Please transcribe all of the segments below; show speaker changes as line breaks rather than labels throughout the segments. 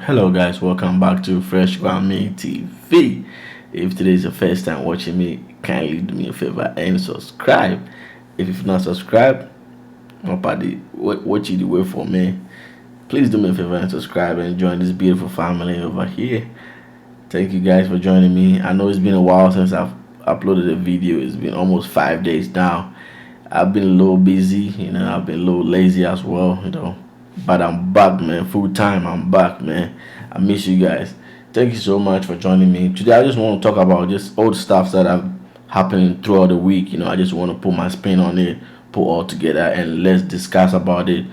Hello, guys, welcome back to Fresh Kwame TV. If today is your first time watching me, kindly do me a favor and subscribe. If you've not subscribed, nobody watch it away for me. Please do me a favor and subscribe and join this beautiful family over here. Thank you guys for joining me. I know it's been a while since I've uploaded a video. It's been almost 5 days now. I've been a little busy, I've been a little lazy as well. But I'm back, man. Full time, I'm back, man. I miss you guys. Thank you so much for joining me. Today, I just want to talk about just all the stuff that have happened throughout the week. I just want to put my spin on it, put all together, and let's discuss about it.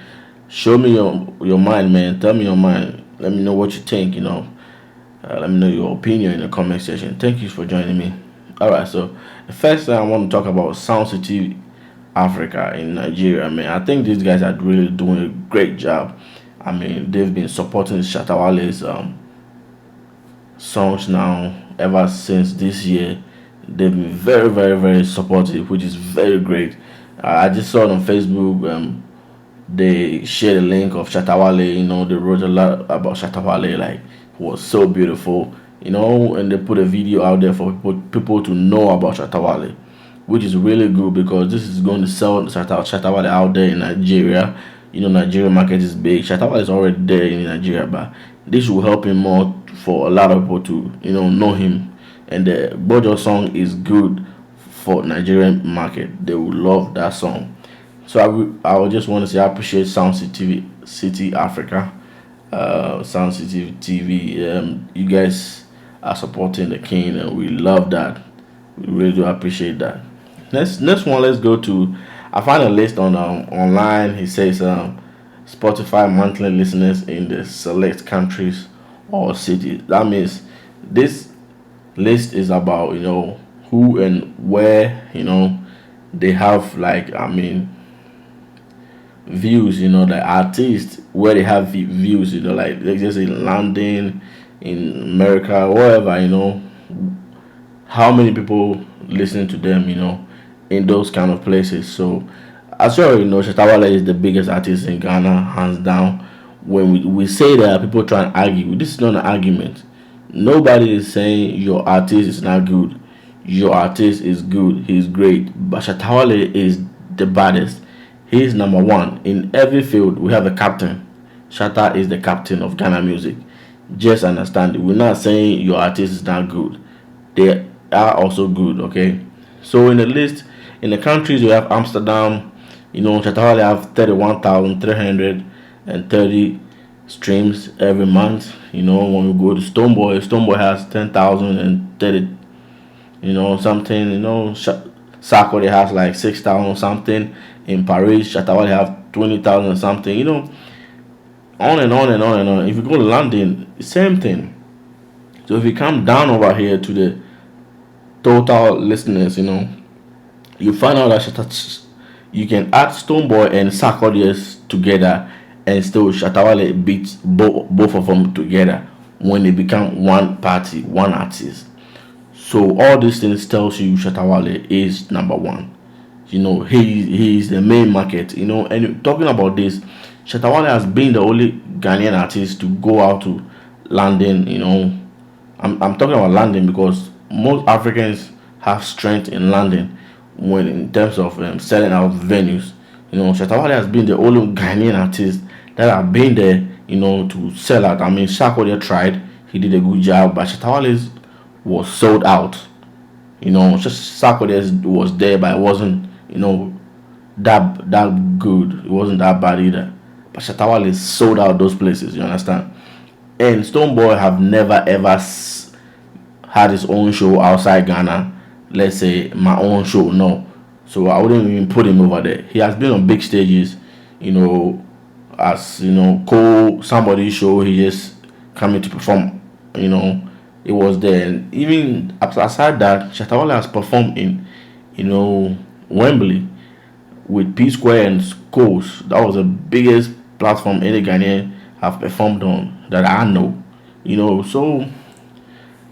Show me your mind, man. Tell me your mind. Let me know what you think. Let me know your opinion in the comment section. Thank you for joining me. All right, so the first thing I want to talk about Sound City Africa in Nigeria, man. I think these guys are really doing a great job. I mean, they've been supporting Shatawale's songs now ever since this year. They've been very, very, very supportive, which is very great. I just saw it on Facebook. They shared a link of Shatawale. They wrote a lot about Shatawale. Like, it was so beautiful. And they put a video out there for people to know about Shatawale, which is really good because this is going to sell Shatawale out there in Nigeria. Nigeria market is big. Shatawale is already there in Nigeria, but this will help him more for a lot of people to know him. And the Bojo song is good for Nigerian market. They will love that song. So I would just want to say I appreciate Sound City Africa, Sound City TV. You guys are supporting the king, and we love that. We really do appreciate that. Next one, let's go to. I found a list on online. He says Spotify monthly listeners in the select countries or cities. That means this list is about who and where they have, like, I mean, views. The artists where they have views. Like, let's just say London, in America, wherever. How many people listen to them. In those kind of places. So, as you already know, Shatawale is the biggest artist in Ghana, hands down. When we say that, people try and argue. This is not an argument. Nobody is saying your artist is not good. Your artist is good. He's great. But Shatawale is the baddest. He's number one. In every field, we have a captain. Shatta is the captain of Ghana music. Just understand it. We're not saying your artist is not good. They are also good, okay? So in the list, in the countries, we have Amsterdam. Shatawale have 31,330 streams every month. When we go to Stonebwoy has 10,030. Something. Sarkodie has like 6,000 something. In Paris, Shatawale have 20,000 something. On and on and on and on. If you go to London, same thing. So if you come down over here to the total listeners, you find out that you can add Stonebwoy and Sarkodie together, and still Shatawale beats both of them together when they become one party, one artist. So all these things tells you Shatawale is number one. He is the main market. And talking about this, Shatawale has been the only Ghanaian artist to go out to London. I'm talking about London because most Africans have strength in London when in terms of selling out venues. Shatawale has been the only Ghanaian artist that have been there, to sell out. I mean, Sarkodie tried, he did a good job, but Shatawale was sold out. Just Sarkodie was there, but it wasn't, that good. It wasn't that bad either. But Shatawale sold out those places. You understand? And Stonebwoy have never ever had his own show outside Ghana. Let's say my own show, no. So I wouldn't even put him over there. He has been on big stages, as somebody's show. He just coming to perform. It was there. And even aside that, Shatawale has performed in, Wembley with P Square and Schools. That was the biggest platform any Ghanaian have performed on that I know. So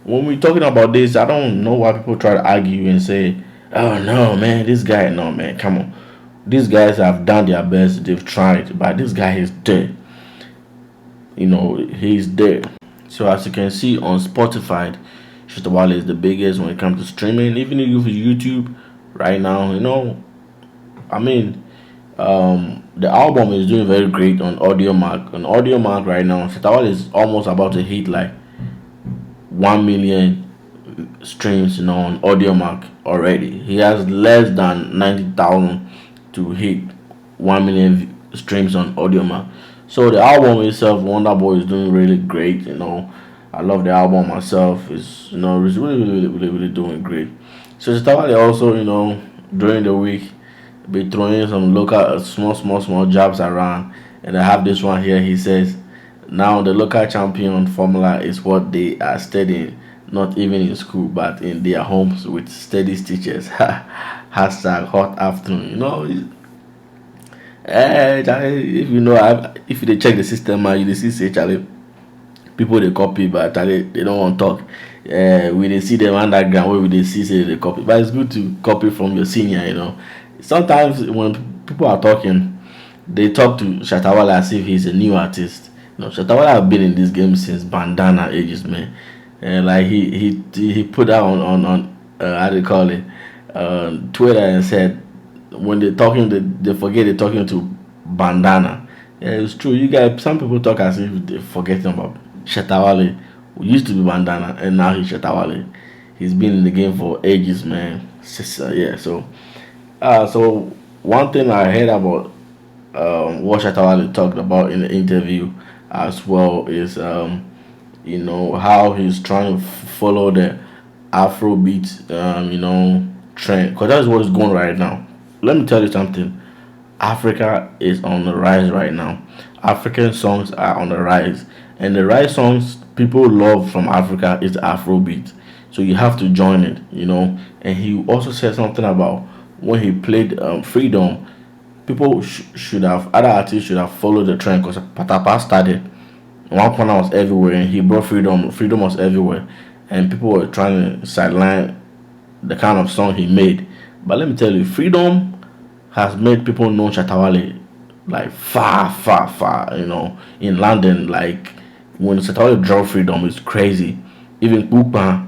when we're talking about this, I don't know why people try to argue and say, "Oh no, man, this guy, no, man, come on." These guys have done their best, they've tried, but this guy is dead. he's there. So as you can see on Spotify, Shatta Wale is the biggest when it comes to streaming. Even if you use YouTube right now, I mean, the album is doing very great on Audio Mark. On Audio Mark right now, Shatta Wale is almost about to hit like 1 million streams, on Audio Mark already. He has less than 90,000 to hit 1 million streams on Audio Mark. So the album itself, Wonder Boy, is doing really great. I love the album myself. It's really, really, really, really doing great. So Stabali also, during the week, be throwing some local, small, small, small jobs around. And I have this one here. He says, now the local champion formula is what they are studying, not even in school, but in their homes with steady teachers. Hashtag hot afternoon. If if you check the system, man, you see say Charlie, people they copy, but Charlie they don't want to talk. We they see them underground where we they see say they copy, but it's good to copy from your senior. Sometimes when people are talking, they talk to Shatta Wale as if he's a new artist. Shatta Wale have been in this game since Bandana ages, man. And like he put out on how do you call it, Twitter, and said when they're talking, they forget they're talking to Bandana. Yeah, it's true. You guys, some people talk as if they're forgetting about Shatta Wale, who used to be Bandana, and now he's Shatta Wale. He's been in the game for ages, man. Yeah, so one thing I heard about what Shatta Wale talked about in the interview as well is how he's trying to follow the Afrobeat trend, because that's what is going right now. Let me tell you something. Africa is on the rise right now. African songs are on the rise, and the right songs people love from Africa is Afrobeat. So you have to join it. And he also said something about when he played Freedom. People should have, other artists should have followed the trend, because Patapa started. One corner was everywhere, and he brought Freedom. Freedom was everywhere, and people were trying to sideline the kind of song he made. But let me tell you, Freedom has made people know Shatta Wale like far, far, far. In London, like when Shatta Wale dropped Freedom, it's crazy. Even Pupa,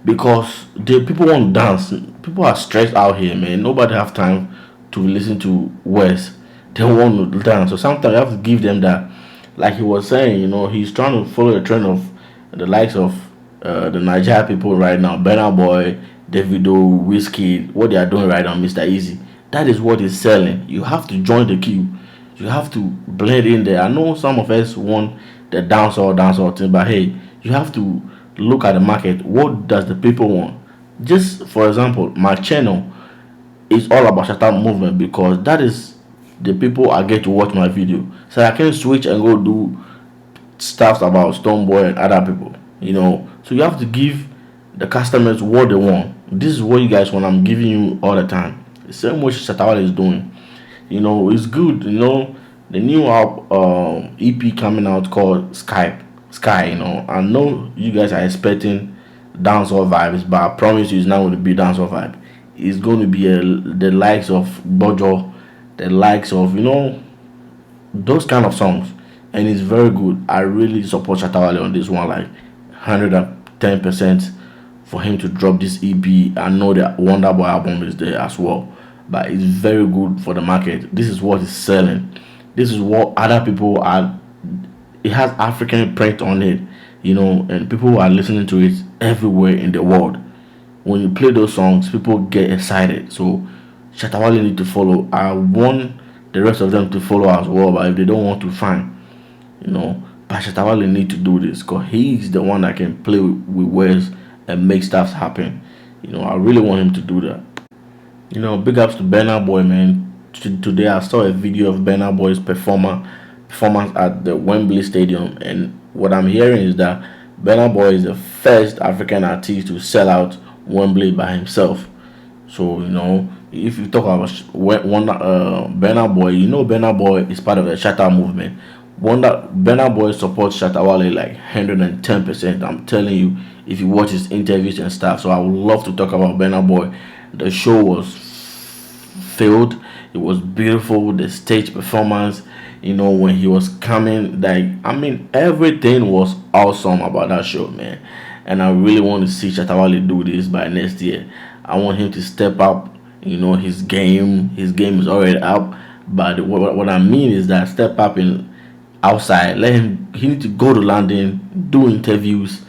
because the people want to dance. People are stressed out here, man. Nobody have time to listen to West. They want to dance. So sometimes you have to give them that. Like he was saying, he's trying to follow the trend of the likes of the Nigeria people right now, Burna Boy, Davido, Whiskey, what they are doing right now, Mr. Easy. That is what is selling. You have to join the queue. You have to blend in there. I know some of us want the dancehall thing, but hey, you have to look at the market. What does the people want? Just for example, my channel is all about Shatta movement, because that is the people I get to watch my video. So I can switch and go do stuff about Stonebwoy and other people. So you have to give the customers what they want. This is what you guys want. I'm giving you all the time. The same way Shatta Wale is doing. It's good. The new EP coming out called Sky. I know you guys are expecting dancehall vibes, but I promise you, it's not going to be dancehall vibe. It's going to be the likes of Bojo, the likes of those kind of songs, and it's very good. I really support Shatta Wale on this one, like 110% for him to drop this EP. I know the Wonder Boy album is there as well, but it's very good for the market. This is what is selling. This is what other people are. It has African print on it, and people are listening to it everywhere in the world. When you play those songs, people get excited. So Shatta Wale need to follow. I want the rest of them to follow as well, but if they don't want to, fine. But Shatta Wale need to do this, because he's the one that can play with words and make stuff happen. I really want him to do that. Big ups to Burna Boy, man. Today I saw a video of Burna Boy's performance at the Wembley Stadium, and what I'm hearing is that Burna Boy is the first African artist to sell out Wembley by himself. So if you talk about Burna Boy, Burna Boy is part of the Shatta movement. Burna Boy supports Shatta Wale like 110%. I'm telling you, if you watch his interviews and stuff. So I would love to talk about Burna Boy. The show was filled. It was beautiful. The stage performance. You know, when he was coming, like, I mean, everything was awesome about that show, man. And I really want to see Shatawale do this by next year. I want him to step up. You know, his game is already up. But what I mean is that step up in outside. Let him. He need to go to London, do interviews.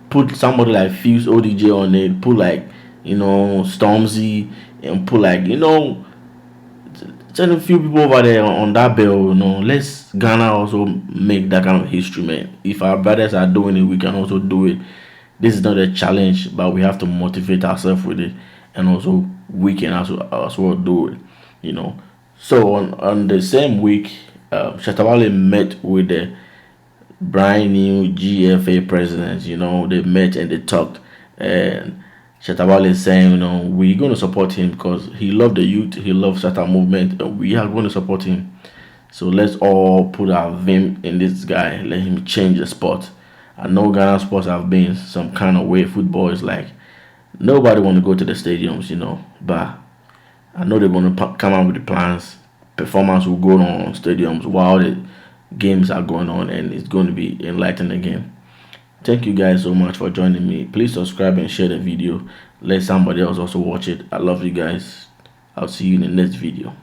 Put somebody like Fuse ODJ on it. Put like, you know, Stormzy, and put like, you know, send a few people over there on that bill. You know, let's Ghana also make that kind of history, man. If our brothers are doing it, we can also do it. This is not a challenge, but we have to motivate ourselves with it, and also we can as well do it. You know. So on the same week, Shatawale met with the brand new GFA president. You know, they met and they talked, and Shatabale is saying, you know, we're going to support him because he loved the youth, he loves Shatta movement, and we are going to support him. So let's all put our vim in this guy, let him change the sport. I know Ghana sports have been some kind of way. Football is like nobody want to go to the stadiums, you know, but I know they're going to come out with the plans. Performance will go on stadiums while the games are going on, and it's going to be enlightening again. Thank you guys so much for joining me. Please subscribe and share the video. Let somebody else also watch it. I love you guys. I'll see you in the next video.